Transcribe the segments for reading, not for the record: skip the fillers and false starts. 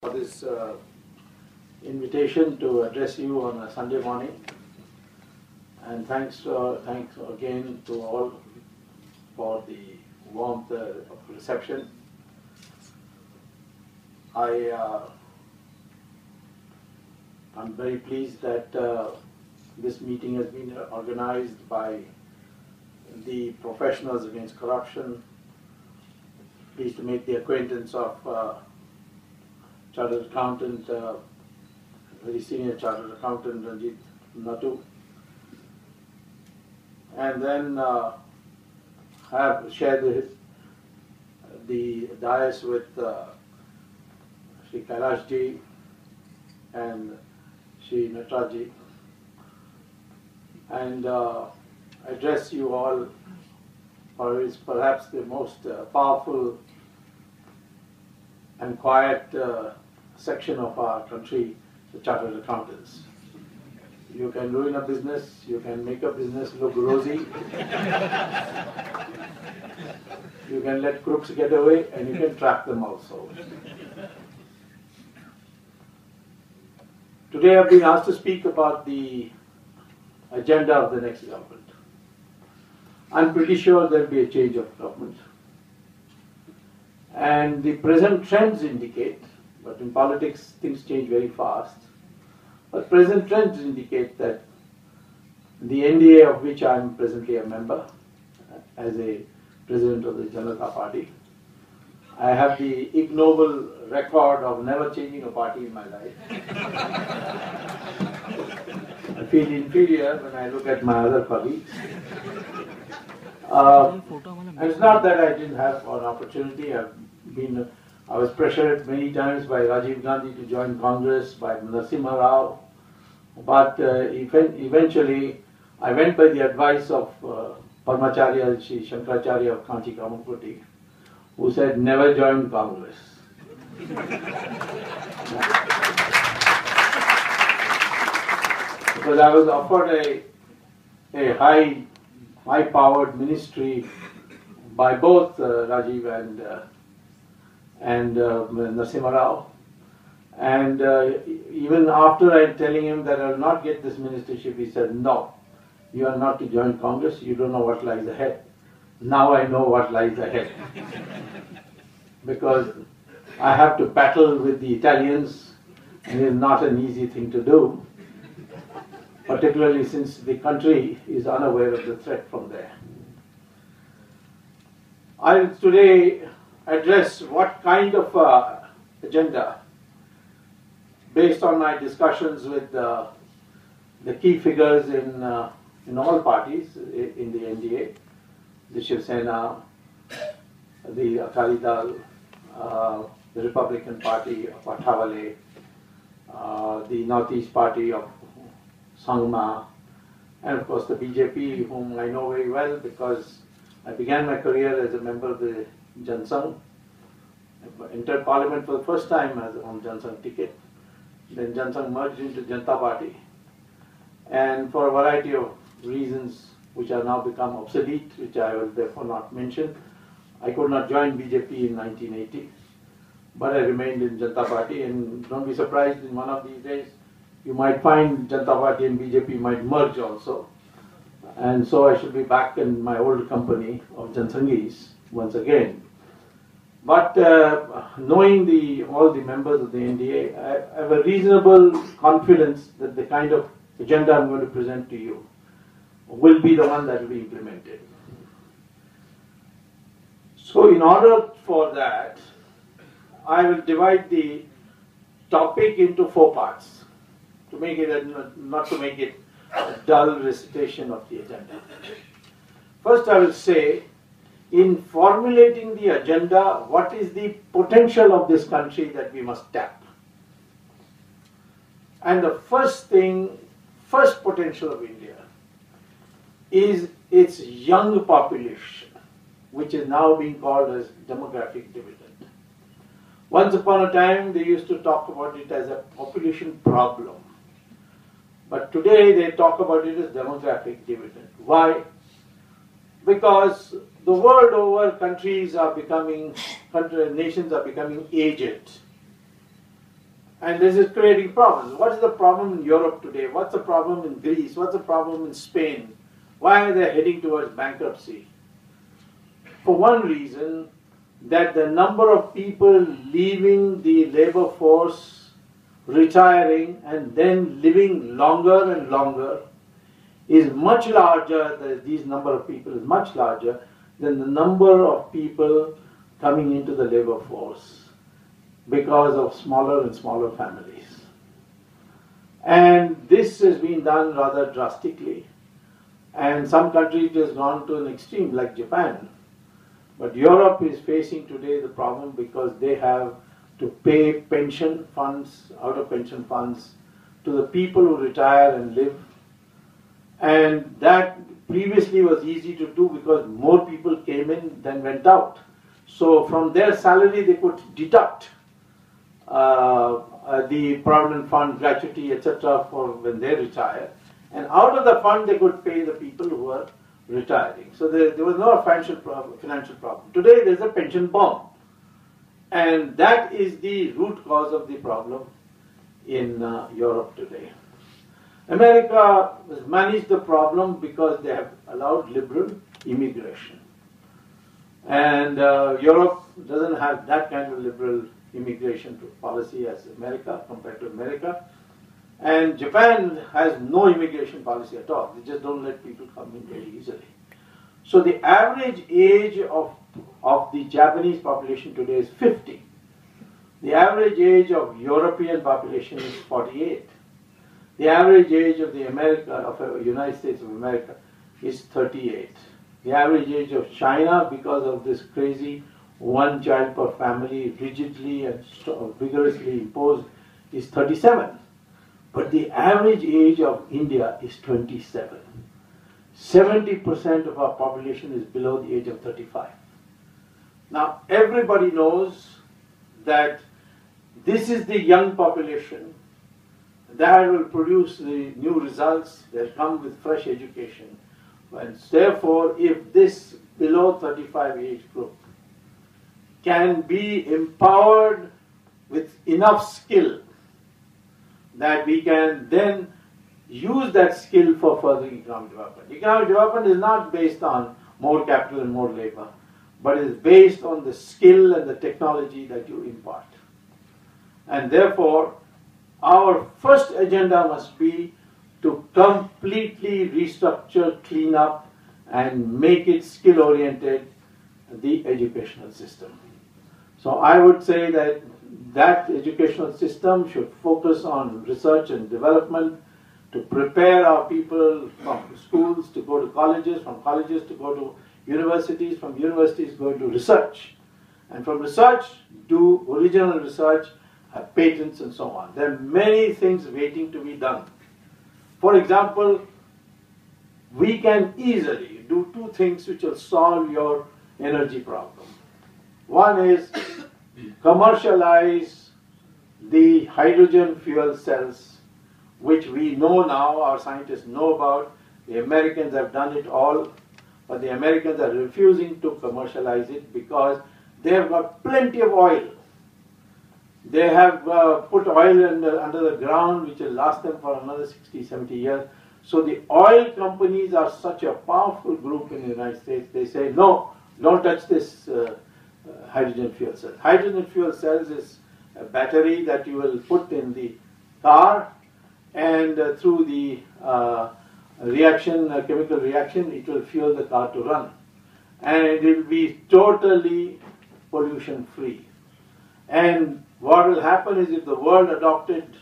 For this invitation to address you on a Sunday morning, and thanks again to all for the warmth of reception. I'm very pleased that this meeting has been organized by the Professionals Against Corruption. Pleased to make the acquaintance of Chartered Accountant, very senior Chartered Accountant Ranjit Natu, and then have shared the dais with Shri Kailash ji and Shri Natraji, and address you all for is perhaps the most powerful and quiet section of our country, the Chartered Accountants. You can ruin a business, you can make a business look rosy, you can let crooks get away, and you can trap them also. Today I've been asked to speak about the agenda of the next government. I'm pretty sure there will be a change of government. And the present trends indicate, but in politics things change very fast, but present trends indicate that the NDA, of which I am presently a member as a president of the Janata Party, I have the ignoble record of never changing a party in my life. I feel inferior when I look at my other colleagues. And it's not that I didn't have an opportunity. I was pressured many times by Rajiv Gandhi to join Congress, by Narasimha Rao, but eventually I went by the advice of Parmacharya Shri Shankaracharya of Kanchi Kamakuti, who said never join Congress. Because I was offered a high-powered ministry by both Rajiv and Narasimha Rao, and even after I telling him that I will not get this ministership, he said, no, you are not to join Congress, you don't know what lies ahead. Now I know what lies ahead. Because I have to battle with the Italians, and it is not an easy thing to do, particularly since the country is unaware of the threat from there. I will today address what kind of agenda, based on my discussions with the key figures in all parties in the NDA, the Shiv Sena, the Akali Dal, the Republican Party of Athawale, the Northeast Party of Sangma, and of course the BJP, whom I know very well because I began my career as a member of the Jansangh. I entered Parliament for the first time on Jansangh ticket. Then Jansangh merged into Janata Party. And for a variety of reasons which are now become obsolete, which I will therefore not mention, I could not join BJP in 1980. But I remained in Janata Party, and don't be surprised, in one of these days you might find Janata Party and BJP might merge also. And so I should be back in my old company of Jansanghis once again. But knowing all the members of the NDA, I have a reasonable confidence that the kind of agenda I'm going to present to you will be the one that will be implemented. So in order for that, I will divide the topic into 4 parts, to make it not to make it a dull recitation of the agenda. First, I will say, in formulating the agenda, what is the potential of this country that we must tap? And the first potential of India is its young population, which is now being called as demographic dividend. Once upon a time, they used to talk about it as a population problem. But today, they talk about it as demographic dividend. Why? Because the world over, nations are becoming aged. And this is creating problems. What is the problem in Europe today? What's the problem in Greece? What's the problem in Spain? Why are they heading towards bankruptcy? For one reason, that the number of people leaving the labor force, retiring, and then living longer and longer is much larger, these number of people is much larger than the number of people coming into the labor force because of smaller and smaller families. And this has been done rather drastically. And some countries it has gone to an extreme like Japan. But Europe is facing today the problem because they have to pay pension funds, out of pension funds, to the people who retire and live. And that previously was easy to do because more people came in than went out. So from their salary they could deduct the provident fund, gratuity, etc. for when they retire. And out of the fund they could pay the people who were retiring. So there was no financial problem. Today there is a pension bomb. And that is the root cause of the problem in Europe today. America has managed the problem because they have allowed liberal immigration. And Europe doesn't have that kind of liberal immigration policy as America, compared to America. And Japan has no immigration policy at all. They just don't let people come in very easily. So the average age of the Japanese population today is 50. The average age of European population is 48. The average age of the United States of America is 38. The average age of China, because of this crazy one child per family rigidly and vigorously imposed, is 37. But the average age of India is 27. 70% of our population is below the age of 35. Now, everybody knows that this is the young population that will produce the new results that come with fresh education. And therefore, if this below 35 age group can be empowered with enough skill that we can then use that skill for further economic development. Economic development is not based on more capital and more labor, but is based on the skill and the technology that you impart. And therefore, our first agenda must be to completely restructure, clean up, and make it skill-oriented, the educational system. So I would say that that educational system should focus on research and development to prepare our people from schools to go to colleges, from colleges to go to universities, from universities go to research. And from research, do original research, have patents and so on. There are many things waiting to be done. For example, we can easily do two things which will solve your energy problem. One is commercialize the hydrogen fuel cells, which we know now, our scientists know about. The Americans have done it all, but the Americans are refusing to commercialize it because they have got plenty of oil. They have put oil under the ground which will last them for another 60, 70 years. So the oil companies are such a powerful group in the United States. They say, no, don't touch this hydrogen fuel cell. Hydrogen fuel cells is a battery that you will put in the car, and through the chemical reaction, it will fuel the car to run. And it will be totally pollution free. And what will happen is, if the world adopted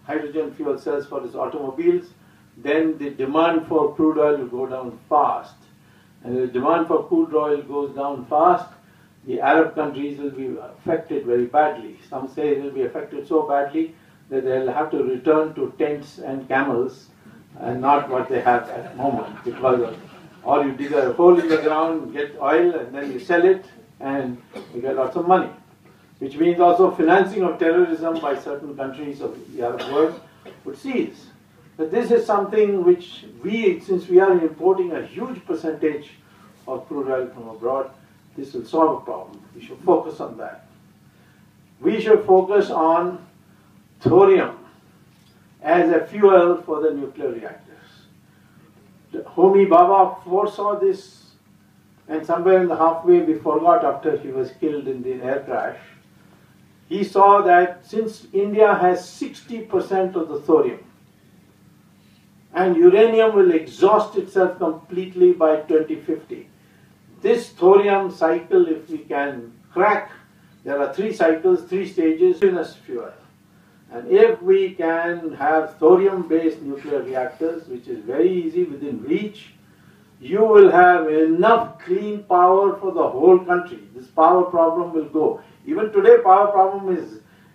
hydrogen fuel cells for its automobiles, then the demand for crude oil will go down fast. And if the demand for crude oil goes down fast, the Arab countries will be affected very badly. Some say it will be affected so badly that they'll have to return to tents and camels and not what they have at the moment, because all you dig a hole in the ground, get oil, and then you sell it and you get lots of money. Which means also financing of terrorism by certain countries of the Arab world would cease. But this is something which since we are importing a huge percentage of crude oil from abroad, this will solve a problem. We should focus on that. We should focus on thorium as a fuel for the nuclear reactors. Homi Baba foresaw this, and somewhere in the halfway we forgot after he was killed in the air crash. He saw that since India has 60% of the thorium, and uranium will exhaust itself completely by 2050. This thorium cycle, if we can crack, there are 3 cycles, 3 stages, fuel. And if we can have thorium-based nuclear reactors, which is very easy within reach, you will have enough clean power for the whole country. This power problem will go. Even today, power problem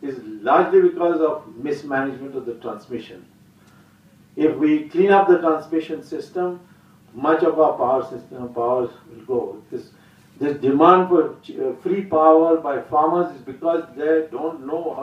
is largely because of mismanagement of the transmission. If we clean up the transmission system, much of our power will go. This demand for free power by farmers is because they don't know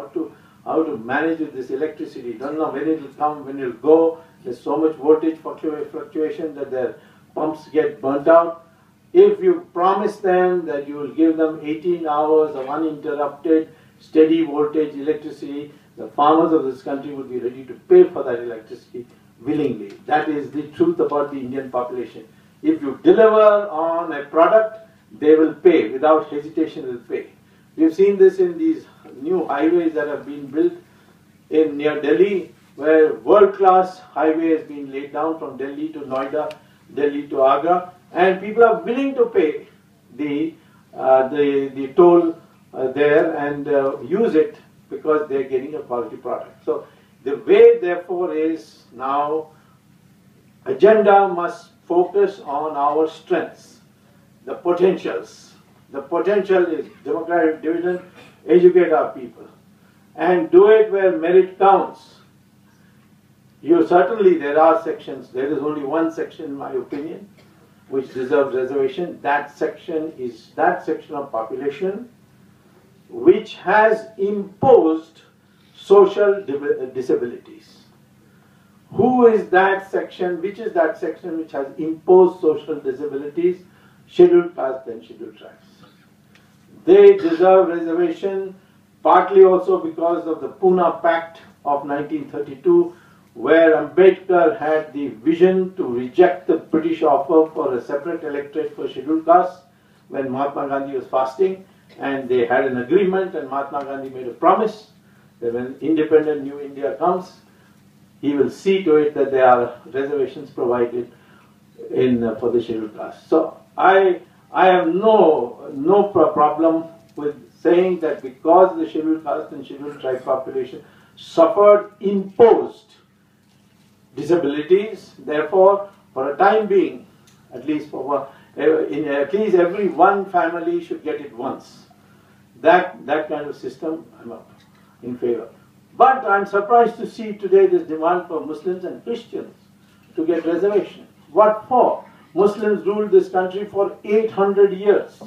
how to manage this electricity. Don't know when it will come, when it will go. There's so much voltage fluctuation that their pumps get burnt out. If you promise them that you will give them 18 hours of uninterrupted, steady voltage electricity, the farmers of this country will be ready to pay for that electricity willingly. That is the truth about the Indian population. If you deliver on a product, they will pay. Without hesitation, they will pay. We've seen this in these new highways that have been built near Delhi, where world-class highway has been laid down from Delhi to Noida, Delhi to Agra, and people are willing to pay the toll there and use it because they're getting a quality product. So the way, therefore, is now agenda must focus on our strengths, the potentials. The potential is democratic dividend, educate our people, and do it where merit counts. Certainly there are sections, there is only one section in my opinion which deserves reservation. That section is that section of population which has imposed social disabilities. Who is that section? Which is that section which has imposed social disabilities? Scheduled castes and scheduled tribes. They deserve reservation, partly also because of the Pune Pact of 1932, where Ambedkar had the vision to reject the British offer for a separate electorate for scheduled castes when Mahatma Gandhi was fasting, and they had an agreement, and Mahatma Gandhi made a promise that when independent New India comes, he will see to it that there are reservations provided for the scheduled castes. So I have no problem with saying that because the scheduled caste and scheduled tribe population suffered imposed disabilities, therefore, for a time being, at least at least every one family should get it once. That kind of system, I'm in favor. But I'm surprised to see today this demand for Muslims and Christians to get reservation. What for? Muslims ruled this country for 800 years.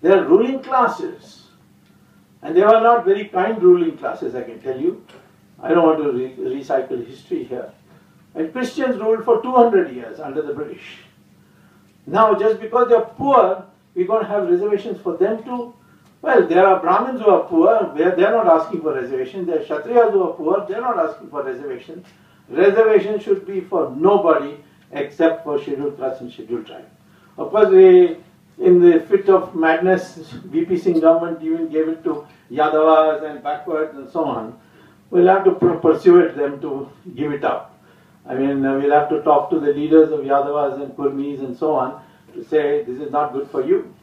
They are ruling classes. And they were not very kind ruling classes, I can tell you. I don't want to recycle history here. And Christians ruled for 200 years under the British. Now, just because they're poor, we're going to have reservations for them too? Well, there are Brahmins who are poor, they're not asking for reservations. There are Kshatriyas who are poor, they're not asking for reservations. Reservation should be for nobody except for scheduled caste and scheduled tribe. Of course, in the fit of madness, VP Singh government even gave it to Yadavas and backwards and so on. We'll have to persuade them to give it up. I mean, we'll have to talk to the leaders of Yadavas and Kurmis and so on to say this is not good for you.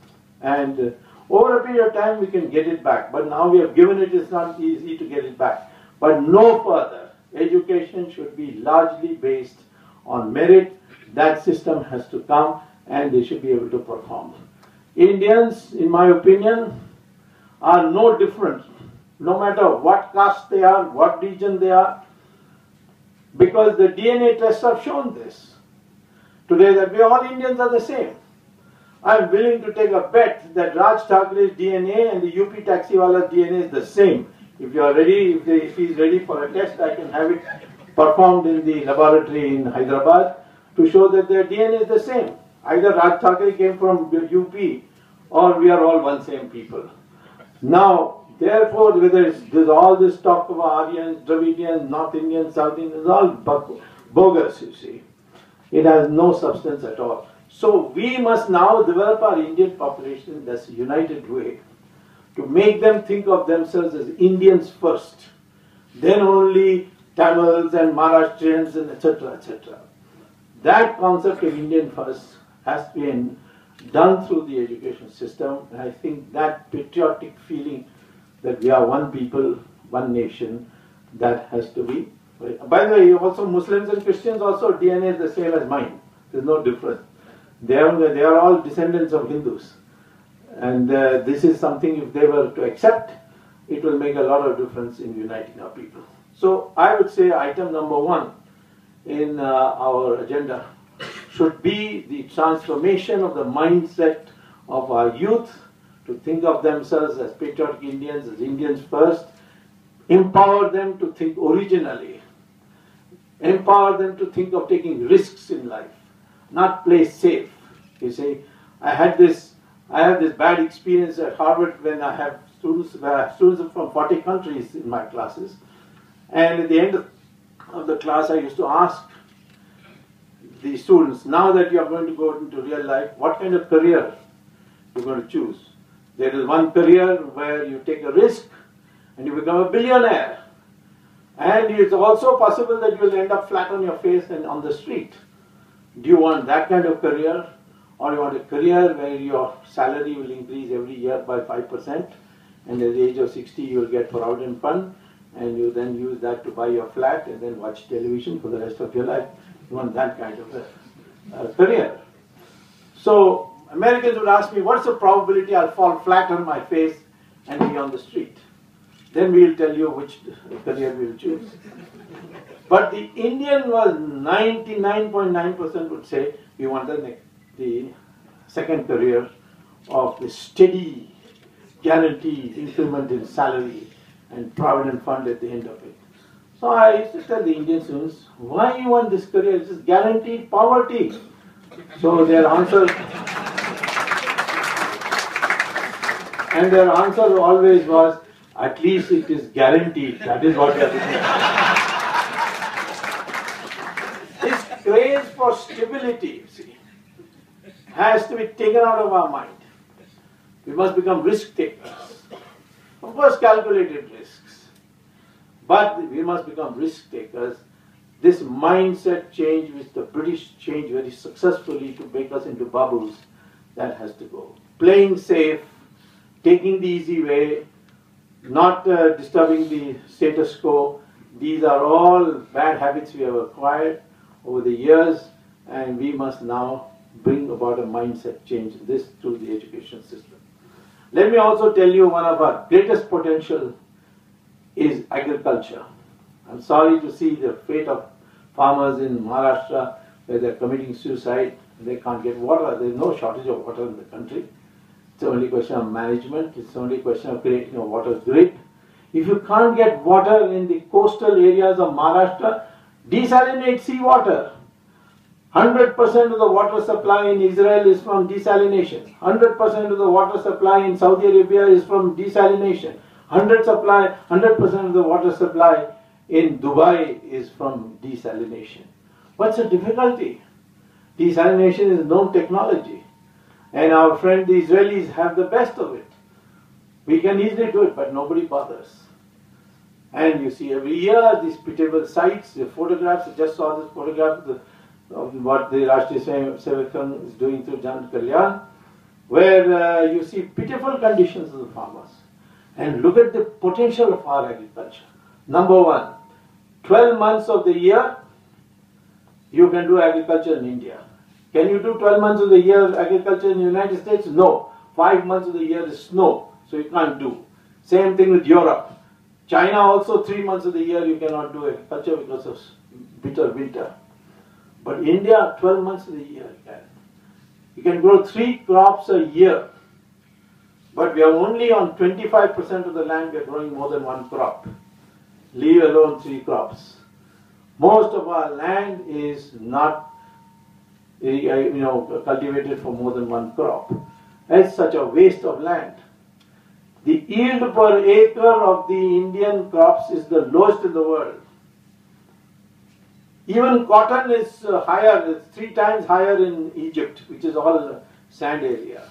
And over a period of time we can get it back. But now we have given it, it's not easy to get it back. But no further. Education should be largely based on merit. That system has to come and they should be able to perform. Indians, in my opinion, are no different, no matter what caste they are, what region they are, because the DNA tests have shown this today, that we all Indians are the same. I am willing to take a bet that Raj Thakure's DNA and the UP Taxiwala's DNA is the same. If you are ready, if he is ready for a test, I can have it performed in the laboratory in Hyderabad to show that their DNA is the same. Either Raj Thakure came from UP or we are all one same people. Now, Therefore, whether there's all this talk of Aryans, Dravidians, North Indians, South Indians, all bogus, you see. It has no substance at all. So we must now develop our Indian population in this united way to make them think of themselves as Indians first, then only Tamils and Maharashtrians and etc. etc. That concept of Indian first has been done through the education system, and I think that patriotic feeling that we are one people, one nation, that has to be. By the way, also Muslims and Christians also DNA is the same as mine. There's no difference. They are all descendants of Hindus. And this is something, if they were to accept, it will make a lot of difference in uniting our people. So I would say item number 1 in our agenda should be the transformation of the mindset of our youth to think of themselves as patriotic Indians, as Indians first, empower them to think originally, empower them to think of taking risks in life, not play safe. You see, I have this bad experience at Harvard when I have students from 40 countries in my classes, and at the end of the class I used to ask the students, now that you are going to go into real life, what kind of career you're going to choose? There is one career where you take a risk and you become a billionaire. And it's also possible that you will end up flat on your face and on the street. Do you want that kind of career? Or you want a career where your salary will increase every year by 5%, and at the age of 60 you will get froud and fun, and you then use that to buy your flat and then watch television for the rest of your life? You want that kind of a career. So Americans would ask me, what's the probability I'll fall flat on my face and be on the street? Then we'll tell you which career we'll choose. But the Indian was 99.9% would say we want the second career of the steady, guaranteed increment in salary and provident fund at the end of it. So I used to tell the Indian students, why you want this career? It's just guaranteed poverty. So their answer, and their answer always was, at least it is guaranteed. That is what we are looking at. This craze for stability, you see, has to be taken out of our mind. We must become risk takers. Of course, calculated risks. But we must become risk takers. This mindset change, which the British changed very successfully to make us into bubbles, that has to go. Playing safe, taking the easy way, not disturbing the status quo. These are all bad habits we have acquired over the years, and we must now bring about a mindset change, this through the education system. Let me also tell you, one of our greatest potential is agriculture. I'm sorry to see the fate of farmers in Maharashtra where they're committing suicide. They can't get water. There's no shortage of water in the country. It's only a question of management. It's only a question of creating a water grid. If you can't get water in the coastal areas of Maharashtra, desalinate seawater. 100% of the water supply in Israel is from desalination. 100% of the water supply in Saudi Arabia is from desalination. 100% of the water supply in Dubai is from desalination. What's the difficulty? Desalination is known technology. And our friend the Israelis have the best of it. We can easily do it, but nobody bothers. And you see every year these pitiable sites, the photographs, I just saw this photograph of what the Rashtriya Sevak is doing through Jan Kalyan, where you see pitiful conditions of the farmers. And look at the potential of our agriculture. Number one, 12 months of the year, you can do agriculture in India. Can you do 12 months of the year agriculture in the United States? No. 5 months of the year is snow, so you can't do. Same thing with Europe. China also 3 months of the year you cannot do agriculture because of bitter winter. But India, 12 months of the year you can. You can grow 3 crops a year. But we are only on 25% of the land we are growing more than 1 crop. Leave alone 3 crops. Most of our land is not cultivated for more than 1 crop. It's such a waste of land. The yield per acre of the Indian crops is the lowest in the world. Even cotton is higher, it's 3 times higher in Egypt, which is all sand area.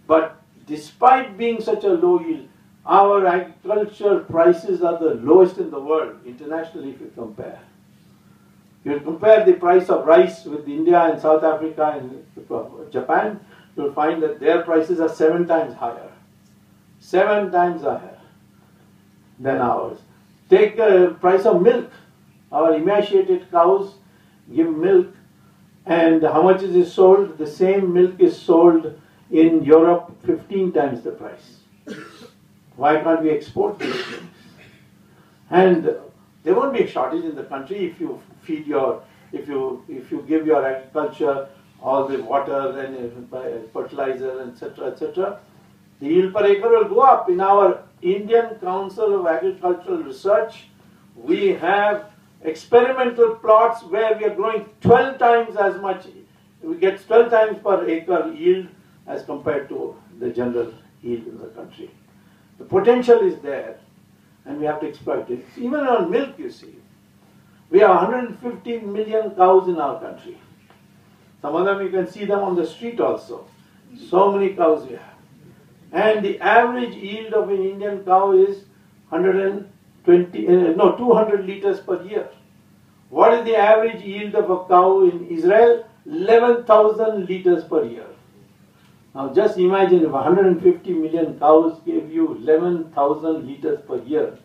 But despite being such a low yield, our agriculture prices are the lowest in the world, internationally if you compare. You compare the price of rice with India and South Africa and Japan, you'll find that their prices are 7 times higher. 7 times higher than ours. Take the price of milk. Our emaciated cows give milk, and how much is it sold? The same milk is sold in Europe 15 times the price. Why can't we export these things? And there won't be a shortage in the country if you feed if you give your agriculture all the water and fertilizer, etc., etc. The yield per acre will go up. In our Indian Council of Agricultural Research, we have experimental plots where we are growing 12 times as much. We get 12 times per acre yield as compared to the general yield in the country. The potential is there, and we have to exploit it. Even on milk, you see, we have 150 million cows in our country. Some of them you can see them on the street also. So many cows we have. And the average yield of an Indian cow is 200 liters per year. What is the average yield of a cow in Israel? 11,000 liters per year. Now just imagine if 150 million cows gave you 11,000 liters per year.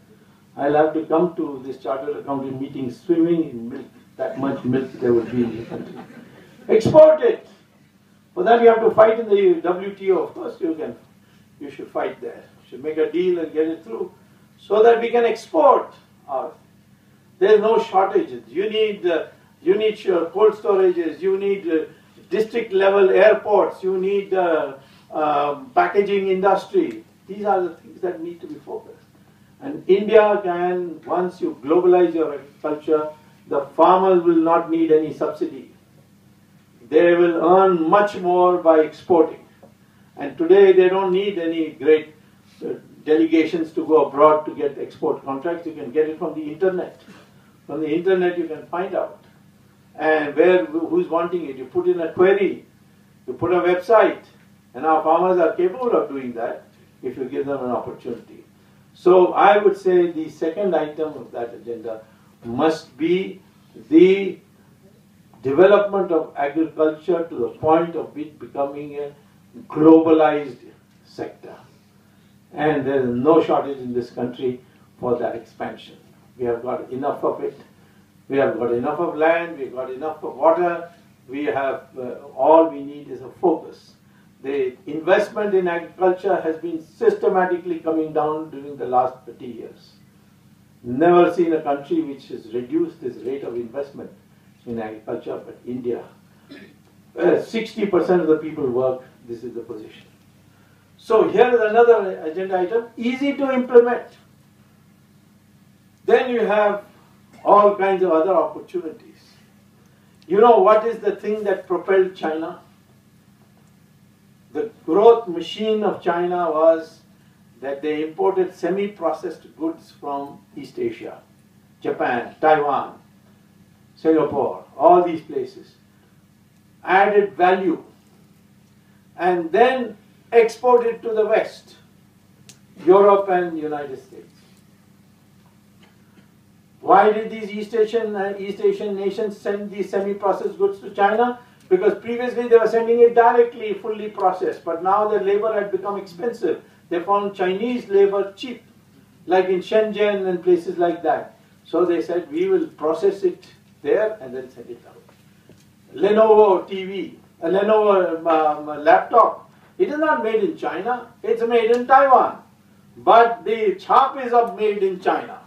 I'll have to come to this chartered accountant meeting swimming in milk. That much milk there would be in the country. Export it. For that you have to fight in the WTO. Of course you should fight there. You should make a deal and get it through so that we can export our. There's no shortages. You need cold storages. You need district level airports. You need packaging industry. These are the things that need to be focused. And India can, once you globalize your agriculture, the farmers will not need any subsidy. They will earn much more by exporting. And today they don't need any great delegations to go abroad to get export contracts. You can get it from the internet. From the internet you can find out. And who's wanting it? You put in a query, you put a website, and our farmers are capable of doing that if you give them an opportunity. So I would say the second item of that agenda must be the development of agriculture to the point of it becoming a globalized sector. And there is no shortage in this country for that expansion. We have got enough of it. We have got enough of land. We've got enough of water. We have all we need is a focus. The investment in agriculture has been systematically coming down during the last 30 years. Never seen a country which has reduced its rate of investment in agriculture, but India. 60% of the people work, this is the position. So here is another agenda item, easy to implement. Then you have all kinds of other opportunities. You know what is the thing that propelled China? The growth machine of China was that they imported semi-processed goods from East Asia, Japan, Taiwan, Singapore, all these places, added value, and then exported to the West, Europe and United States. Why did these East Asian nations send these semi-processed goods to China? Because previously they were sending it directly, fully processed, but now the labor had become expensive. They found Chinese labor cheap, like in Shenzhen and places like that. So they said, we will process it there and then send it out. Lenovo TV, a Lenovo laptop, it is not made in China, it's made in Taiwan. But the chap is of made in China.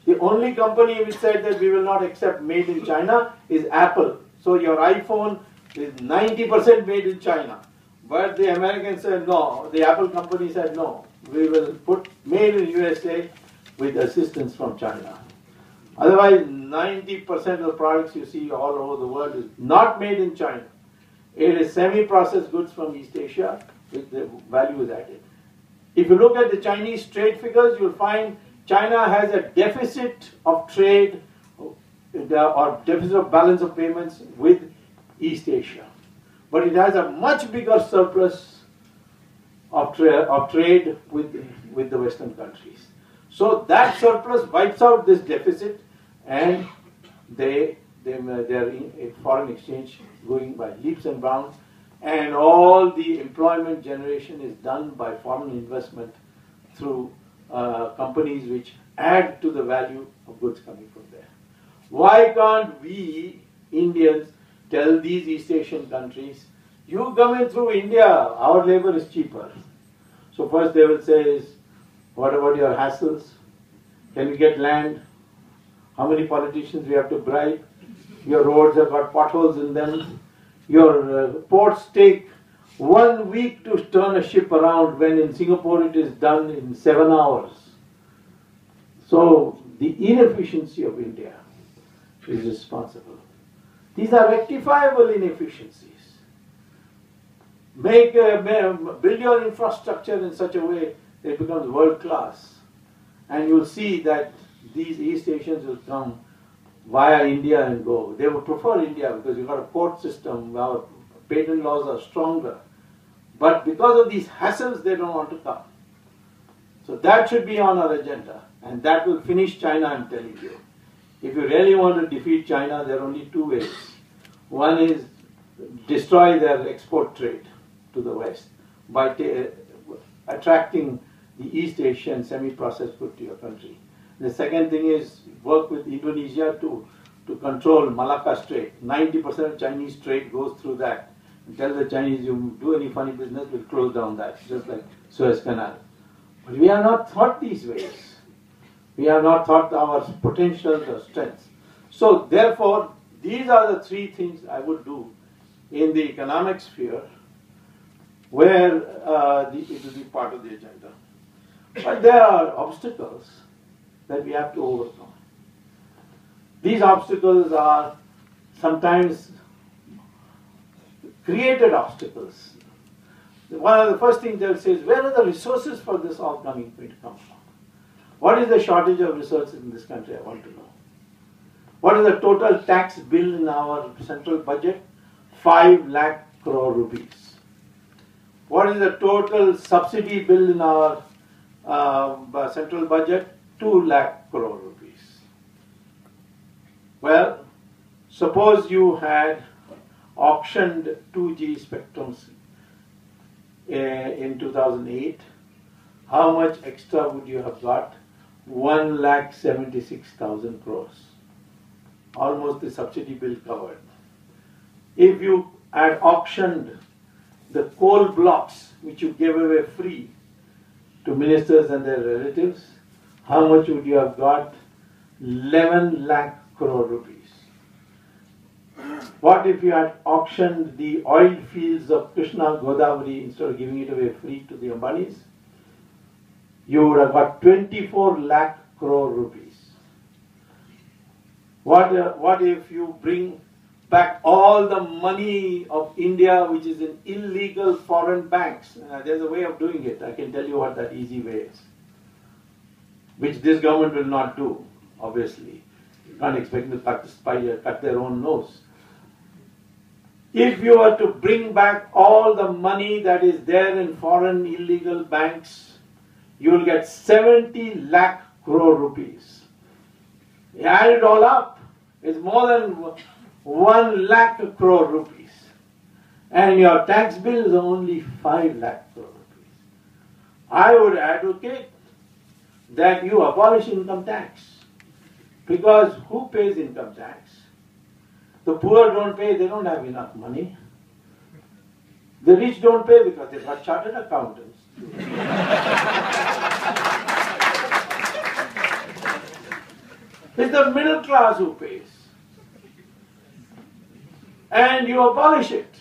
The only company which said that we will not accept made in China is Apple. So your iPhone is 90% made in China. But the Americans said no, the Apple company said no, we will put made in USA with assistance from China. Otherwise, 90% of the products you see all over the world is not made in China. It is semi-processed goods from East Asia with the value is added. If you look at the Chinese trade figures, you'll find China has a deficit of trade or deficit of balance of payments with East Asia. But it has a much bigger surplus of trade with the Western countries. So that surplus wipes out this deficit, and their foreign exchange going by leaps and bounds, and all the employment generation is done by foreign investment through companies which add to the value of goods coming from there. Why can't we Indians tell these East Asian countries, you come in through India, our labor is cheaper? So first they will say, what about your hassles? Can we get land? How many politicians we have to bribe? Your roads have got potholes in them. Your ports take 1 week to turn a ship around, when in Singapore it is done in 7 hours. So the inefficiency of India is responsible. These are rectifiable inefficiencies. Build your infrastructure in such a way that it becomes world class, and you'll see that these East Asians will come via India and go. They would prefer India because you've got a court system, our patent laws are stronger. But because of these hassles, they don't want to come. So that should be on our agenda, and that will finish China, I'm telling you. If you really want to defeat China, there are only two ways. One is destroy their export trade to the West by attracting the East Asian semi-processed food to your country. The second thing is work with Indonesia to control Malacca Strait. 90% of Chinese trade goes through that. And tell the Chinese, you do any funny business, we'll close down that, just like Suez Canal. But we are not taught these ways. We are not taught our potentials or strengths. So therefore, these are the three things I would do in the economic sphere, where it will be part of the agenda. But there are obstacles that we have to overcome. These obstacles are sometimes created obstacles. One of the first things they'll say is, where are the resources for this all going to come from? What is the shortage of resources in this country? I want to know. What is the total tax bill in our central budget? 5 lakh crore rupees. What is the total subsidy bill in our central budget? 2 lakh crore rupees. Well, suppose you had auctioned 2G spectrums in 2008. How much extra would you have got? 1,76,000 crores. Almost the subsidy bill covered. If you had auctioned the coal blocks which you gave away free to ministers and their relatives, how much would you have got? 11 lakh crore rupees. What if you had auctioned the oil fields of Krishna Godavari instead of giving it away free to the Ambanis? You would have got 24 lakh crore rupees. What if you bring back all the money of India which is in illegal foreign banks? There's a way of doing it. I can tell you what that easy way is, which this government will not do, obviously. You can't expect them to cut their own nose. If you were to bring back all the money that is there in foreign illegal banks, you will get 70 lakh crore rupees. You add it all up, it's more than 1 lakh crore rupees. And your tax bill is only 5 lakh crore rupees. I would advocate that you abolish income tax. Because who pays income tax? The poor don't pay, they don't have enough money. The rich don't pay because they've got chartered accountants. It's the middle class who pays. And you abolish it.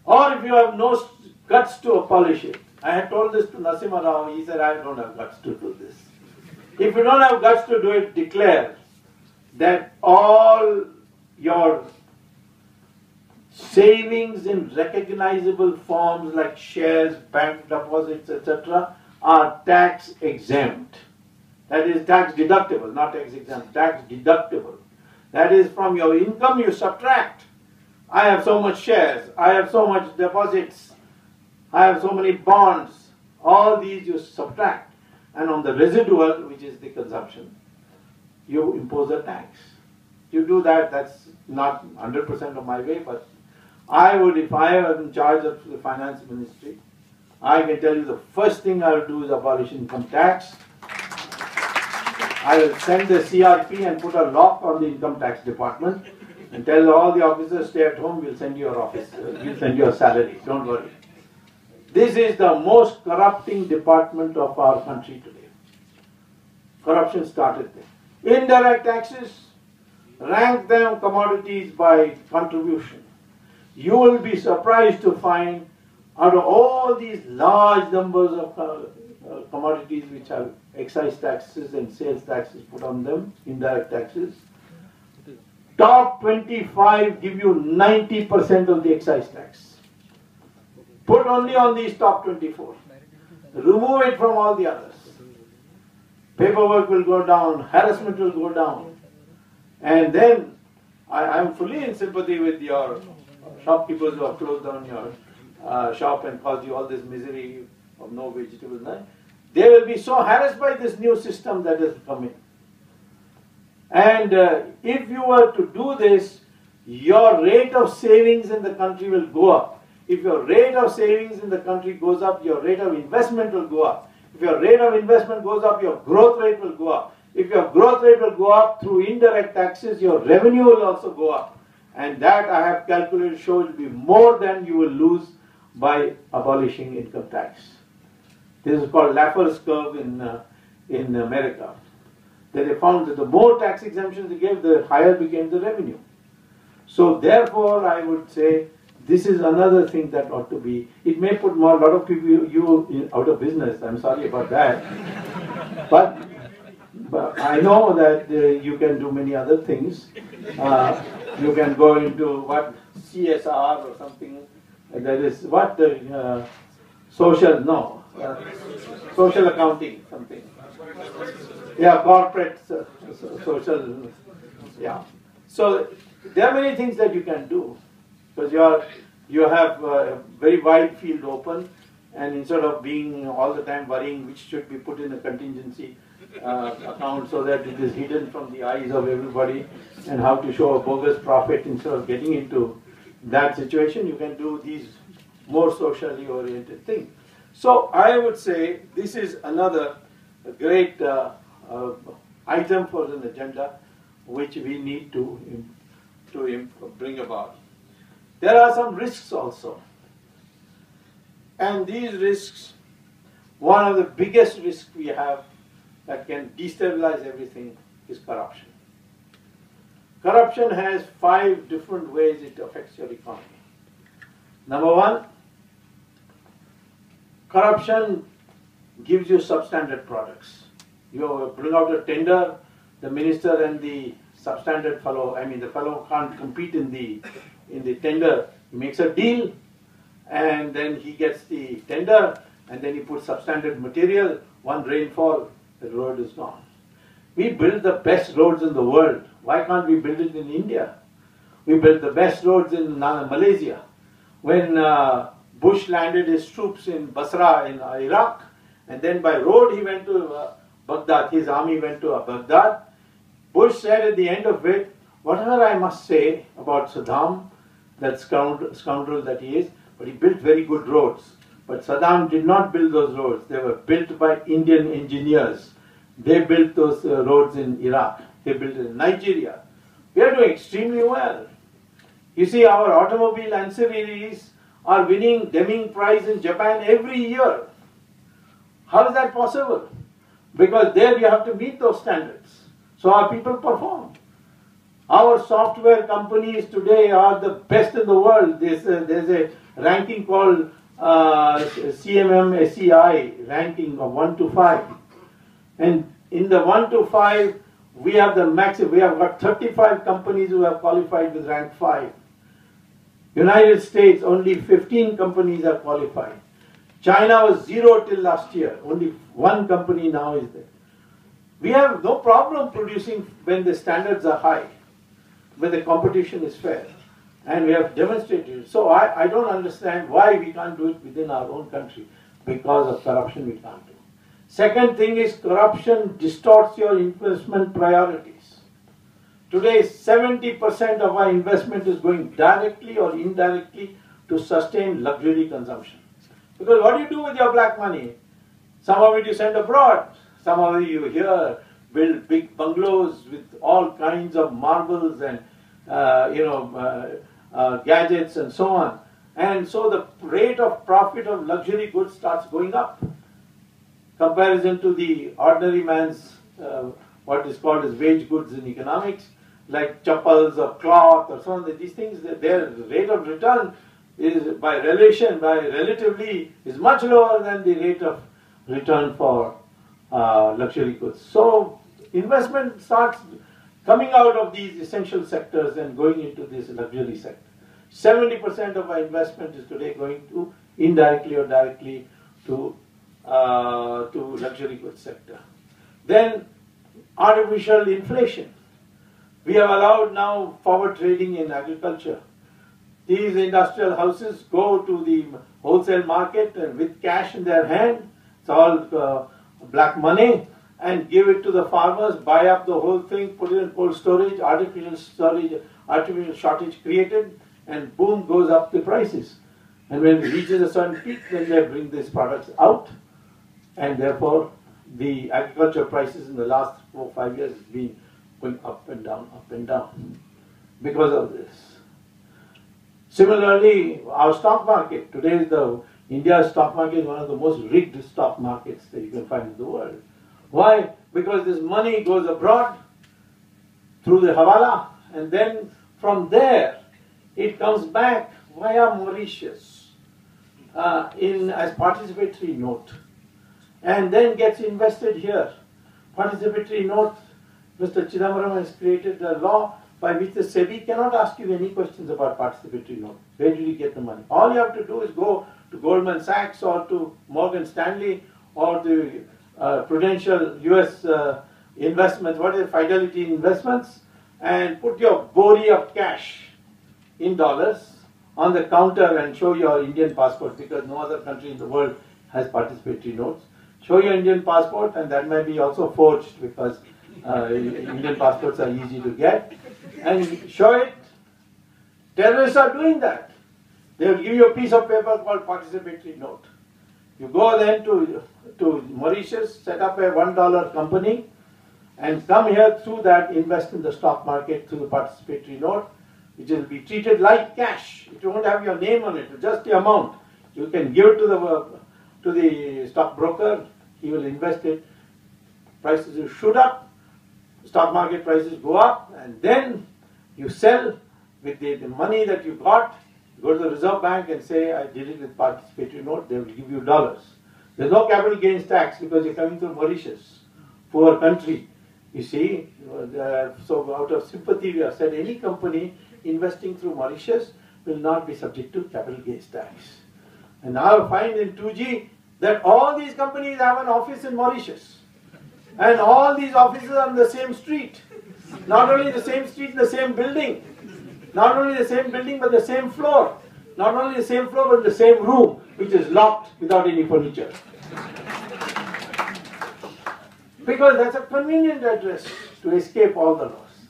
Or if you have no guts to abolish it. I had told this to Narasimha Rao, he said, I don't have guts to do this. If you don't have guts to do it, declare that all your savings in recognizable forms like shares, bank deposits, etc. are tax exempt. That is tax deductible, not tax exempt, tax deductible. That is, from your income you subtract. I have so much shares, I have so much deposits, I have so many bonds. All these you subtract. And on the residual, which is the consumption, you impose a tax. You do that, that's not 100% of my way, but I would, if I were in charge of the finance ministry, I can tell you the first thing I will do is abolish income tax. I will send the CRP and put a lock on the income tax department and tell all the officers, stay at home, we'll send you your office, we'll send you a salary, don't worry. This is the most corrupting department of our country today. Corruption started there. Indirect taxes, rank them commodities by contribution. You will be surprised to find out of all these large numbers of commodities which have excise taxes and sales taxes put on them, indirect taxes, top 25 give you 90% of the excise tax. Put only on these top 24. Remove it from all the others. Paperwork will go down, harassment will go down. And then, I am fully in sympathy with your shopkeepers who have closed down your shop and caused you all this misery of no vegetables. They will be so harassed by this new system that has come in. And if you were to do this, your rate of savings in the country will go up. If your rate of savings in the country goes up, your rate of investment will go up. If your rate of investment goes up, your growth rate will go up. If your growth rate will go up through indirect taxes, your revenue will also go up. And that I have calculated shows will be more than you will lose by abolishing income tax. This is called Laffer's curve in America. They found that the more tax exemptions they gave, the higher became the revenue. So therefore, I would say this is another thing that ought to be. It may put a lot of people you out of business. I'm sorry about that. But I know that you can do many other things. You can go into what CSR or something. That is what social social accounting something. Yeah, corporate social. Yeah. So there are many things that you can do because you have a very wide field open, and instead of being all the time worrying which should be put in a contingency account so that it is hidden from the eyes of everybody and how to show a bogus profit, instead of getting into that situation, you can do these more socially oriented things. So I would say this is another great item for an agenda which we need to bring about. There are some risks also. And these risks, one of the biggest risks we have that can destabilize everything is corruption. Corruption has 5 different ways it affects your economy. Number 1, corruption gives you substandard products. You bring out a tender, the minister and the substandard fellow, the fellow can't compete in the tender. He makes a deal, and then he gets the tender, and then he puts substandard material. One rainfall, the road is gone. We build the best roads in the world. Why can't we build it in India? We built the best roads in Malaysia. When Bush landed his troops in Basra in Iraq, and then by road he went to Baghdad, his army went to Baghdad. Bush said at the end of it, whatever I must say about Saddam, that scoundrel that he is, but he built very good roads. But Saddam did not build those roads. They were built by Indian engineers. They built those roads in Iraq. They built it in Nigeria. We are doing extremely well. You see, our automobile ancillaries are winning Deming Prize in Japan every year. How is that possible? Because there you have to meet those standards. So our people perform. Our software companies today are the best in the world. There's a ranking called CMMSEI ranking of 1 to 5. And in the 1 to 5, we have the maximum. We have got 35 companies who have qualified with rank 5. United States, only 15 companies are qualified. China was 0 till last year. Only 1 company now is there. We have no problem producing when the standards are high, when the competition is fair. And we have demonstrated it. So I don't understand why we can't do it within our own country. Because of corruption we can't do. Second thing is corruption distorts your investment priorities. Today 70% of our investment is going directly or indirectly to sustain luxury consumption. Because what do you do with your black money? Some of it you send abroad. Some of it you here build big bungalows with all kinds of marbles and gadgets and so on. And so the rate of profit of luxury goods starts going up. Comparison to the ordinary man's, what is called as wage goods in economics, like chappals or cloth or so on, these things, their rate of return is by relation, relatively, is much lower than the rate of return for luxury goods. So investment starts coming out of these essential sectors and going into this luxury sector. 70% of our investment is today going to indirectly or directly to luxury goods sector. Then artificial inflation. We have allowed now forward trading in agriculture. These industrial houses go to the wholesale market and with cash in their hand, it's all black money, and give it to the farmers, buy up the whole thing, put it in cold storage, artificial shortage created, and boom, goes up the prices. And when it reaches a certain peak, then they bring these products out, and therefore the agriculture prices in the last 4 or 5 years has been going up and down because of this. Similarly, our stock market, today India's stock market is one of the most rigged stock markets that you can find in the world. Why? Because this money goes abroad through the Hawala, and then from there it comes back via Mauritius as participatory note, and then gets invested here. Participatory note, Mr. Chidambaram has created a law by which the SEBI cannot ask you any questions about participatory note. Where did you get the money? All you have to do is go to Goldman Sachs or to Morgan Stanley or the Prudential US investments, what is Fidelity Investments, and put your bori of cash in dollars on the counter and show your Indian passport, because no other country in the world has participatory notes. Show your Indian passport, and that may be also forged because Indian passports are easy to get, and show it. Terrorists are doing that. They will give you a piece of paper called participatory note. You go then to Mauritius, set up a $1 company, and come here through that, invest in the stock market through the participatory note, which will be treated like cash. It won't have your name on it, just the amount. You can give it to the stockbroker, he will invest it. Prices will shoot up, stock market prices go up, and then you sell with the money that you got. Go to the Reserve Bank and say, I did it with participatory note, they will give you dollars. There's no capital gains tax because you're coming through Mauritius, poor country. You see, so out of sympathy we have said any company investing through Mauritius will not be subject to capital gains tax. And now I find in 2G that all these companies have an office in Mauritius. And all these offices are on the same street. Not only the same street, the same building. Not only the same building, but the same floor. Not only the same floor, but the same room, which is locked without any furniture. Because that's a convenient address to escape all the laws.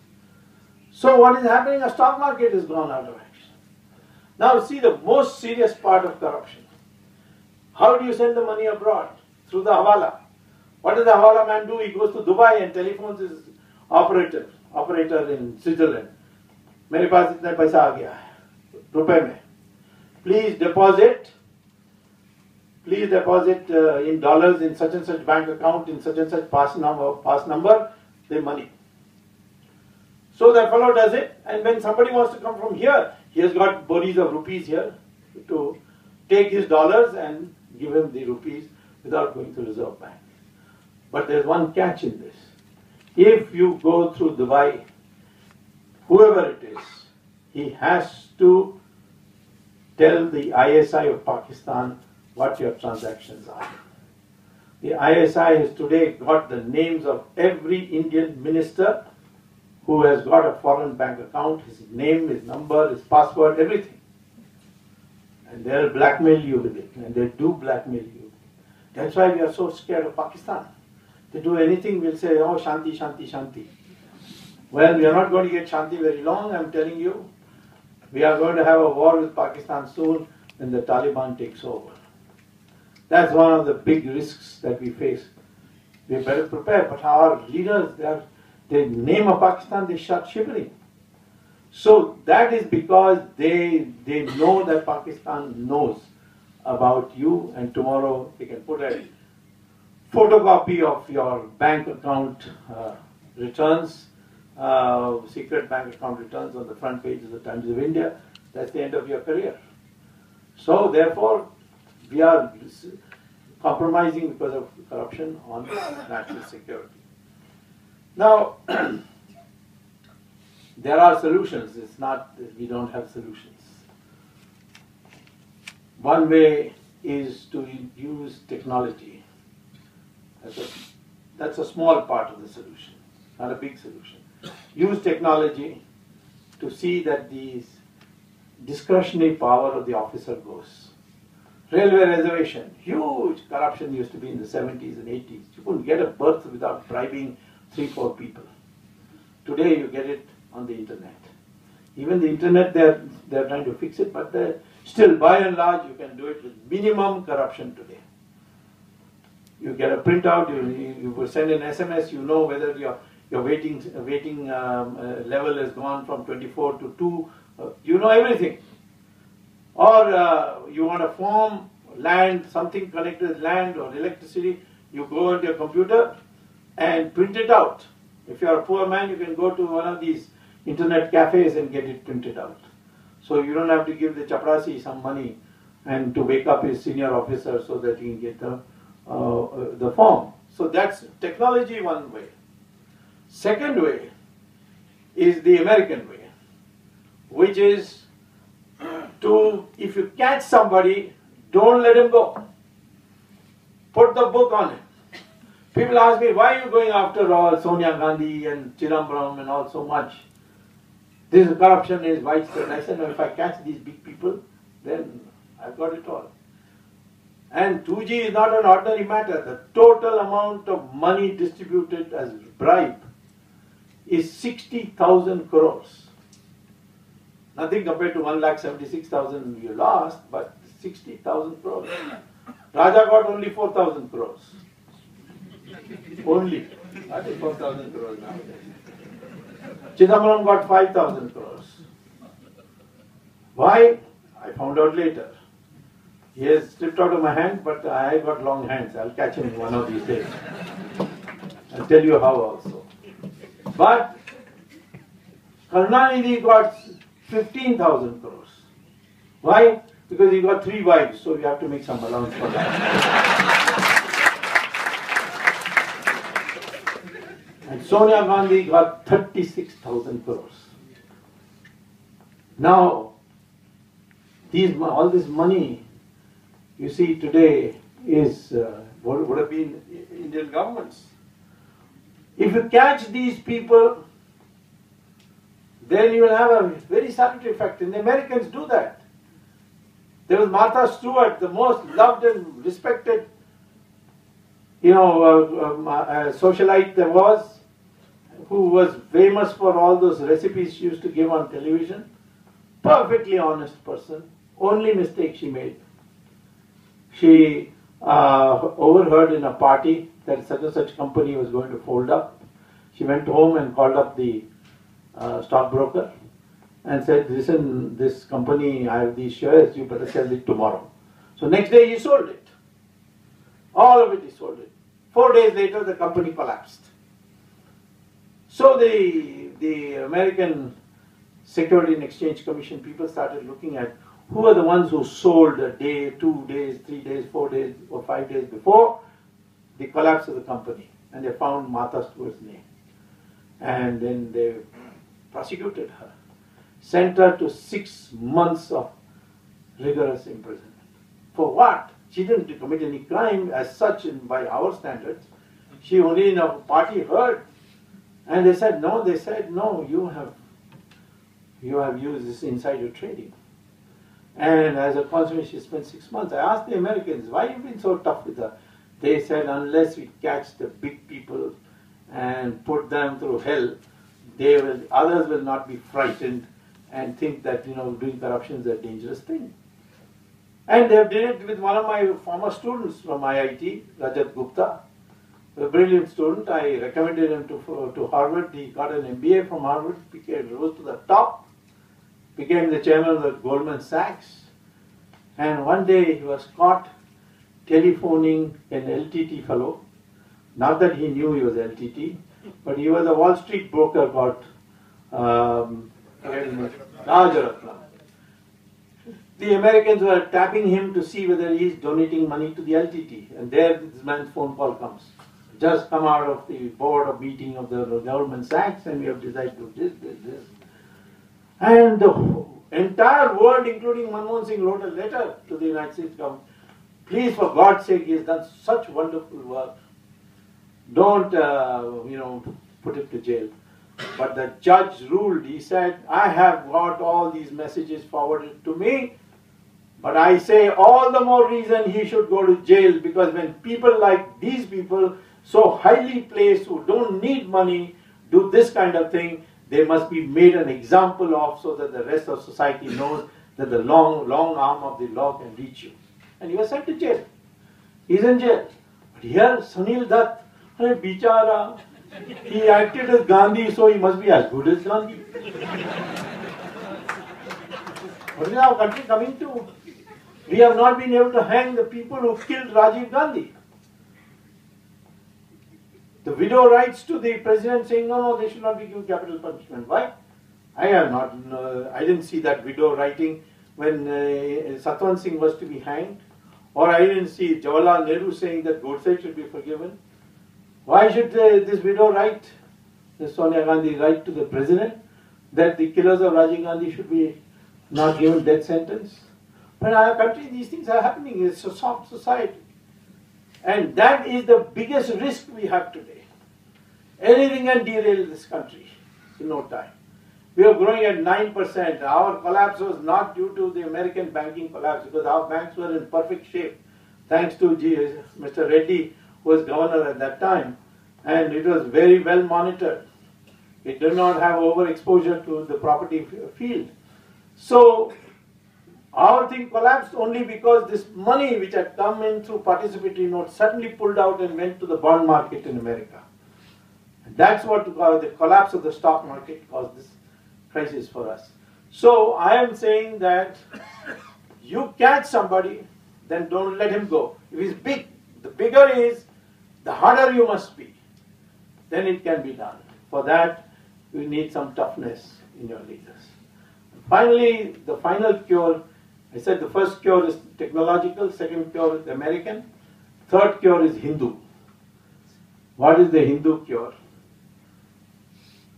So what is happening? A stock market has gone out of action. Now see the most serious part of corruption. How do you send the money abroad? Through the Hawala. What does the Hawala man do? He goes to Dubai and telephones his operator in Switzerland. मेरे पास इतना पैसा आ गया है रुपए में. Please deposit in dollars in such and such bank account in such and such pass number the money. So that fellow does it, and when somebody wants to come from here, he has got bodies of rupees here to take his dollars and give him the rupees without going to Reserve Bank. But there's one catch in this. If you go through Dubai, whoever it is, he has to tell the ISI of Pakistan what your transactions are. The ISI has today got the names of every Indian minister who has got a foreign bank account, his name, his number, his password, everything. And they'll blackmail you with it, and they do blackmail you. That's why we are so scared of Pakistan. They do anything, we'll say, oh, Shanti, Shanti, Shanti. Well, we are not going to get Shanti very long, I'm telling you. We are going to have a war with Pakistan soon when the Taliban takes over. That's one of the big risks that we face. We better prepare, but our leaders, they name of Pakistan, they start shivering. So that is because they know that Pakistan knows about you, and tomorrow they can put a photocopy of your bank account returns, secret bank account returns on the front page of the Times of India. That's the end of your career. So therefore, we are compromising because of corruption on national security. Now, there are solutions. It's not that we don't have solutions. One way is to use technology. That's a small part of the solution, not a big solution. Use technology to see that the discretionary power of the officer goes. Railway reservation, huge corruption used to be in the 70s and 80s. You couldn't get a berth without bribing 3-4 people. Today you get it on the internet. Even the internet, they're trying to fix it, but still, by and large, you can do it with minimum corruption today. You get a printout, you will send an SMS, you know whether your waiting level has gone from 24 to 2, you know everything. Or you want a form, land, something connected with land or electricity, you go on your computer and print it out. If you are a poor man, you can go to one of these internet cafes and get it printed out. So you don't have to give the chaprasi some money and to wake up his senior officer so that he can get the form. So that's technology one way. Second way is the American way, which is to, if you catch somebody, don't let him go. Put the book on him. People ask me, why are you going after all Sonia Gandhi and Chidambaram and all so much? This corruption is widespread. I said, no, if I catch these big people, then I've got it all. And 2G is not an ordinary matter. The total amount of money distributed as bribe is 60,000 crores. Nothing compared to 1,76,000 you lost, but 60,000 crores. Raja got only 4,000 crores. Only. That is 4,000 crores nowadays. Chidambaram got 5,000 crores. Why? I found out later. He has slipped out of my hand, but I got long hands. I'll catch him one of these days. I'll tell you how also. But Karunanidhi got 15,000 crores. Why? Because he got 3 wives, so we have to make some allowance for that. And Sonia Gandhi got 36,000 crores. Now, all this money, you see today, is what would have been Indian governments. If you catch these people, then you will have a very salutary effect. And the Americans do that. There was Martha Stewart, the most loved and respected, socialite there was, who was famous for all those recipes she used to give on television. Perfectly honest person. Only mistake she made, she overheard in a party that such and such company was going to fold up. She went home and called up the stockbroker and said, listen, this company, I have these shares, you better sell it tomorrow. So next day he sold it. All of it he sold it. 4 days later the company collapsed. So the American Security and Exchange Commission people started looking at who are the ones who sold a day, 2 days, 3 days, 4 days or 5 days before the collapse of the company. And they found Martha Stewart's name. And then they prosecuted her. Sent her to 6 months of rigorous imprisonment. For what? She didn't commit any crime as such by our standards. She only in a party heard. And they said, no, you have used this insider trading. And as a consequence, she spent 6 months. I asked the Americans, why have you been so tough with her? They said, unless we catch the big people and put them through hell, others will not be frightened and think that, doing corruption is a dangerous thing. And they did it with one of my former students from IIT, Rajat Gupta, a brilliant student. I recommended him to Harvard. He got an MBA from Harvard, rose to the top, became the chairman of the Goldman Sachs. And one day he was caught telephoning an LTT fellow. Not that he knew he was LTT, but he was a Wall Street broker called Rajaratnam. The Americans were tapping him to see whether he is donating money to the LTT. And there this man's phone call comes. Just come out of the board of meeting of the Goldman Sachs and we have decided to do this. And the entire world, including Manmohan Singh, wrote a letter to the United States government. Please, for God's sake, he has done such wonderful work. Don't, put him to jail. But the judge ruled. He said, I have got all these messages forwarded to me, but I say all the more reason he should go to jail, because when people like these people, so highly placed, who don't need money, do this kind of thing, they must be made an example of, so that the rest of society knows that the long arm of the law can reach you. And he was sent to jail. He's in jail. But here, Sunil Dutt, bichara, he acted as Gandhi, so he must be as good as Gandhi. What is our country coming to? We have not been able to hang the people who killed Rajiv Gandhi. The widow writes to the president saying, no, they should not be given capital punishment. Why? I didn't see that widow writing when Satwant Singh was to be hanged. Or I didn't see Jawaharlal Nehru saying that Godse should be forgiven. Why should this widow write, Sonia Gandhi write to the president, that the killers of Rajiv Gandhi should be not given death sentence? But in our country, these things are happening. It's a soft society. And that is the biggest risk we have today. Anything can derail this country in no time. We are growing at 9%. Our collapse was not due to the American banking collapse, because our banks were in perfect shape, thanks to Mr. Reddy, who was governor at that time, and it was very well monitored. It did not have overexposure to the property field. So our thing collapsed only because this money which had come in through participatory notes suddenly pulled out and went to the bond market in America. And that's what the collapse of the stock market caused this crisis for us. So I am saying that you catch somebody, then don't let him go. If he's big, the bigger he is, the harder you must be. Then it can be done. For that, you need some toughness in your leaders. Finally, the final cure, I said the first cure is technological, second cure is American, third cure is Hindu. What is the Hindu cure?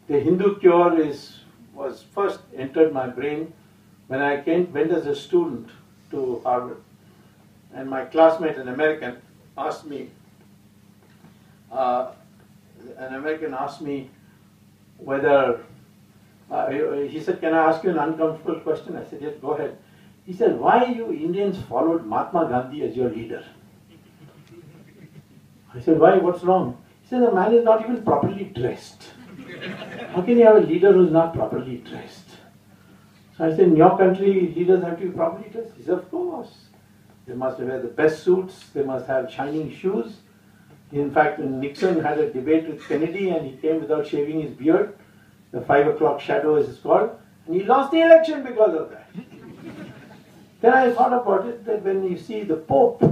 The Hindu cure was first entered my brain when I went as a student to Harvard. And my classmate, an American, asked me, whether, he said, can I ask you an uncomfortable question? I said, yes, go ahead. He said, why you Indians followed Mahatma Gandhi as your leader? I said, why? What's wrong? He said, the man is not even properly dressed. How can you have a leader who is not properly dressed? So I said, in your country, leaders have to be properly dressed? He said, of course. They must wear the best suits, they must have shining shoes. In fact, when Nixon had a debate with Kennedy and he came without shaving his beard, the 5 o'clock shadow is called, and he lost the election because of that. Then I thought about it, that when you see the Pope,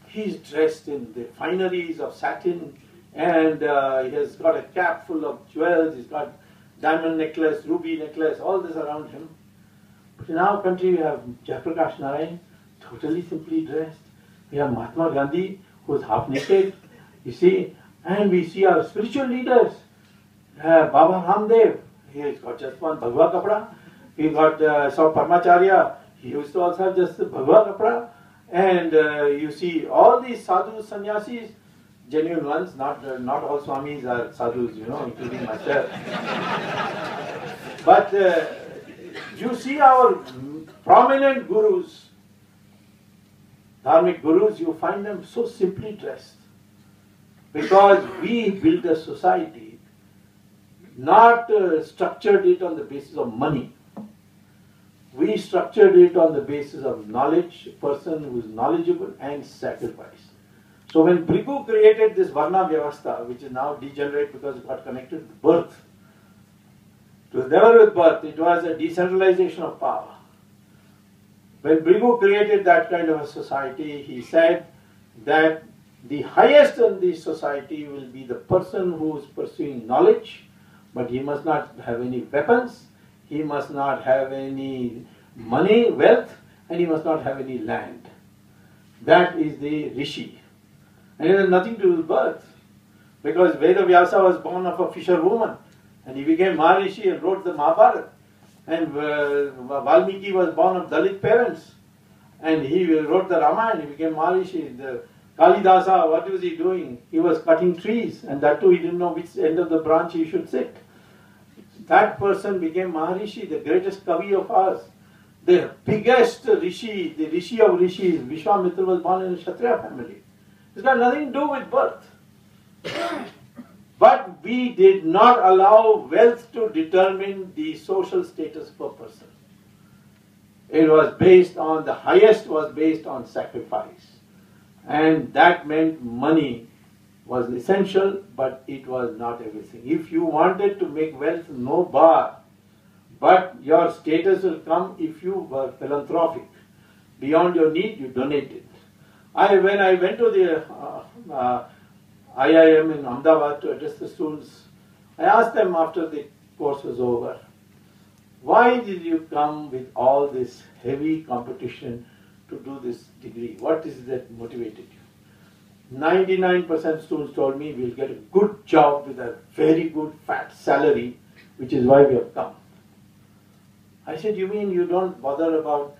he's dressed in the fineries of satin, and he has got a cap full of jewels, he's got diamond necklace, ruby necklace, all this around him. But in our country, we have Jayaprakash Narayan, totally simply dressed. We have Mahatma Gandhi, who is half naked, you see, and we see our spiritual leaders. Baba Ramdev, he has got just one Bhagwa Kapda. We got Parmacharya, He used to also have just the Bhagwan Kapra. And you see all these sadhus, sannyasis, genuine ones, not all swamis are sadhus, you know, including myself. But you see our prominent gurus, dharmic gurus, you find them so simply dressed. Because we built a society, not structured it on the basis of money. We structured it on the basis of knowledge, a person who is knowledgeable, and sacrifice. So when Brigu created this Varna Vyavastha, which is now degenerate because it got connected with birth, it was never with birth, it was a decentralization of power. When Brigu created that kind of a society, he said that the highest in the society will be the person who is pursuing knowledge, but he must not have any weapons, he must not have any money, wealth, and he must not have any land. That is the Rishi. And it has nothing to do with birth. Because Veda Vyasa was born of a fisherwoman, and he became Maharishi and wrote the Mahabharata. And Valmiki was born of Dalit parents, and he wrote the Ramayana, he became Maharishi. The Kalidasa, what was he doing? He was cutting trees, and that too he didn't know which end of the branch he should sit. That person became Maharishi, the greatest Kavi of ours. The biggest Rishi, the Rishi of Rishis, Vishwamitra, was born in a Kshatriya family. It's got nothing to do with birth. But we did not allow wealth to determine the social status of a person. It was based on, the highest was based on sacrifice. And that meant money was essential, but it was not everything. If you wanted to make wealth, no bar. But your status will come if you were philanthropic. Beyond your need, you donated. When I went to the IIM in Ahmedabad to address the students, I asked them after the course was over, why did you come with all this heavy competition to do this degree? What is that motivated you? 99% students told me we'll get a good job with a very good fat salary, which is why we have come. I said, you mean you don't bother about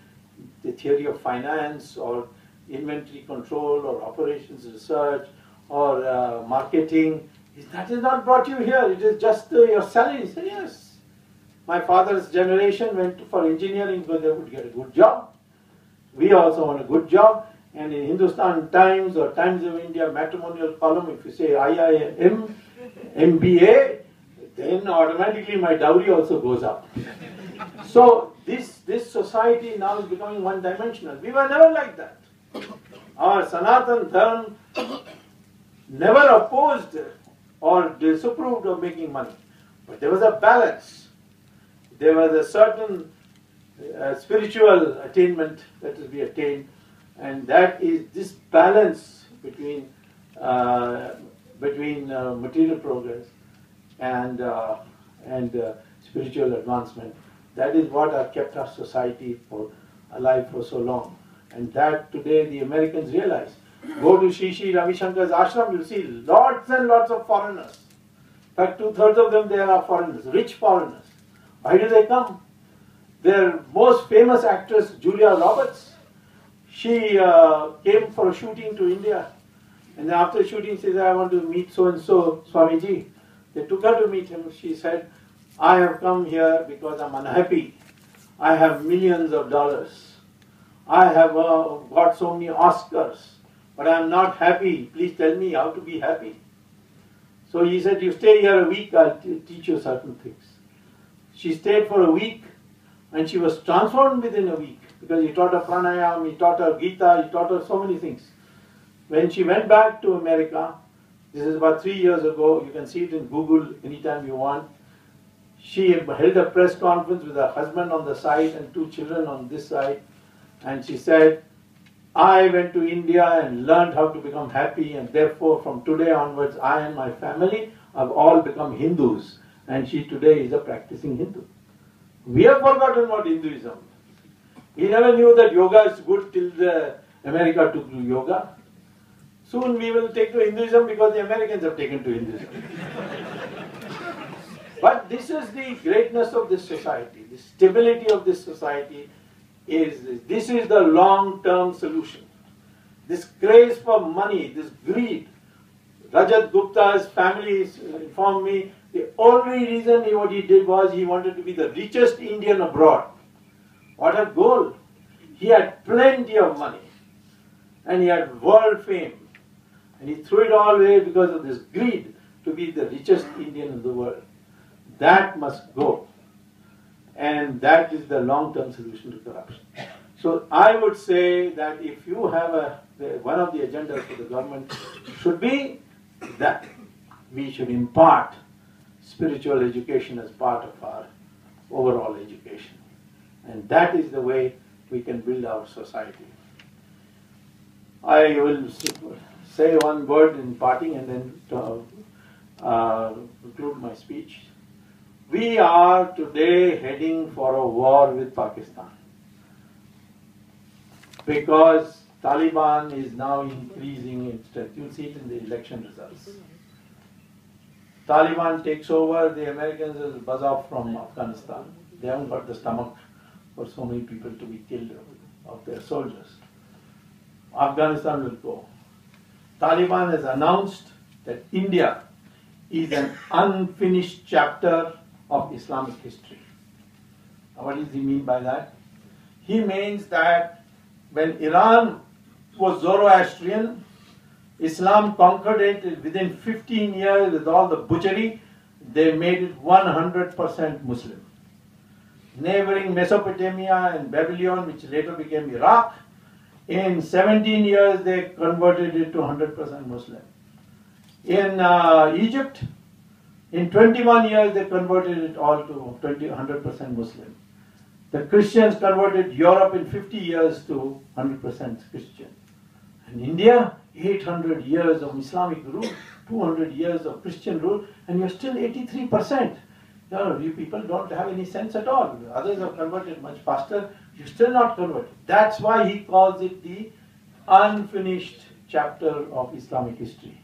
the theory of finance or inventory control or operations research or marketing? That has not brought you here, it is just your salary. He said, yes. My father's generation went for engineering because they would get a good job. We also want a good job. And in Hindustan Times or Times of India matrimonial column, if you say IIM, MBA, then automatically my dowry also goes up. So this society now is becoming one-dimensional. We were never like that. Our Sanatan Dharma never opposed or disapproved of making money. But there was a balance. There was a certain spiritual attainment that is to be attained. And that is this balance between material progress and spiritual advancement. That is what has kept our society alive for so long. And that today the Americans realize. Go to Sri Ravi Shankar's ashram, you'll see lots and lots of foreigners. In fact, 2/3 of them there are foreigners, rich foreigners. Why do they come? Their most famous actress, Julia Roberts, she came for a shooting to India. And after shooting, she said, I want to meet so-and-so, Swamiji. They took her to meet him. She said, I have come here because I'm unhappy. I have millions of dollars. I have got so many Oscars, but I'm not happy. Please tell me how to be happy. So he said, you stay here a week, I'll teach you certain things. She stayed for a week, and she was transformed within a week. Because he taught her pranayam, he taught her Gita, he taught her so many things. When she went back to America, this is about 3 years ago, you can see it in Google anytime you want. She held a press conference with her husband on the side and 2 children on this side. And she said, I went to India and learned how to become happy, and therefore from today onwards I and my family have all become Hindus. And she today is a practicing Hindu. We have forgotten what Hinduism is. We never knew that yoga is good till America took to yoga. Soon we will take to Hinduism because the Americans have taken to Hinduism. But this is the greatness of this society, the stability of this society is this. This is the long-term solution. This craze for money, this greed. Rajat Gupta's family informed me the only reason what he did was he wanted to be the richest Indian abroad. What a goal! He had plenty of money and he had world fame. And he threw it all away because of this greed to be the richest Indian in the world. That must go. And that is the long-term solution to corruption. So I would say that if you have one of the agendas for the government should be that we should impart spiritual education as part of our overall education. And that is the way we can build our society. I will say one word in parting and then conclude my speech. We are today heading for a war with Pakistan because Taliban is now increasing in strength. You'll see it in the election results. Taliban takes over, the Americans will buzz off from Afghanistan. They haven't got the stomach for so many people to be killed of their soldiers. Afghanistan will go. Taliban has announced that India is an unfinished chapter of Islamic history. Now, what does he mean by that? He means that when Iran was Zoroastrian, Islam conquered it within 15 years with all the butchery. They made it 100% Muslim. Neighboring Mesopotamia and Babylon, which later became Iraq, in 17 years they converted it to 100% Muslim. In Egypt, in 21 years they converted it all to 100% Muslim. The Christians converted Europe in 50 years to 100% Christian. And India, 800 years of Islamic rule, 200 years of Christian rule, and you're still 83%. No, you people don't have any sense at all. Others have converted much faster. You're still not converted. That's why he calls it the unfinished chapter of Islamic history.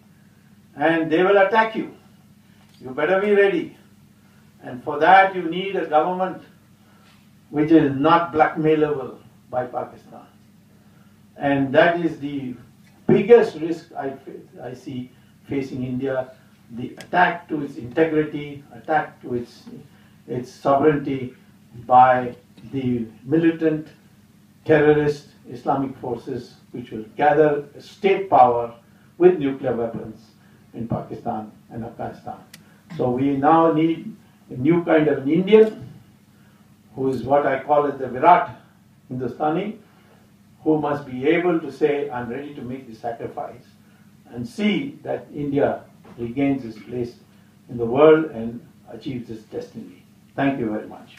And they will attack you. You better be ready. And for that you need a government which is not blackmailable by Pakistan. And that is the biggest risk I see facing India, the attack to its integrity, attack to its sovereignty by the militant, terrorist Islamic forces which will gather state power with nuclear weapons in Pakistan and Afghanistan. So we now need a new kind of an Indian who is what I call as the Virat Hindustani, who must be able to say, I'm ready to make the sacrifice and see that India regains its place in the world and achieves its destiny. Thank you very much.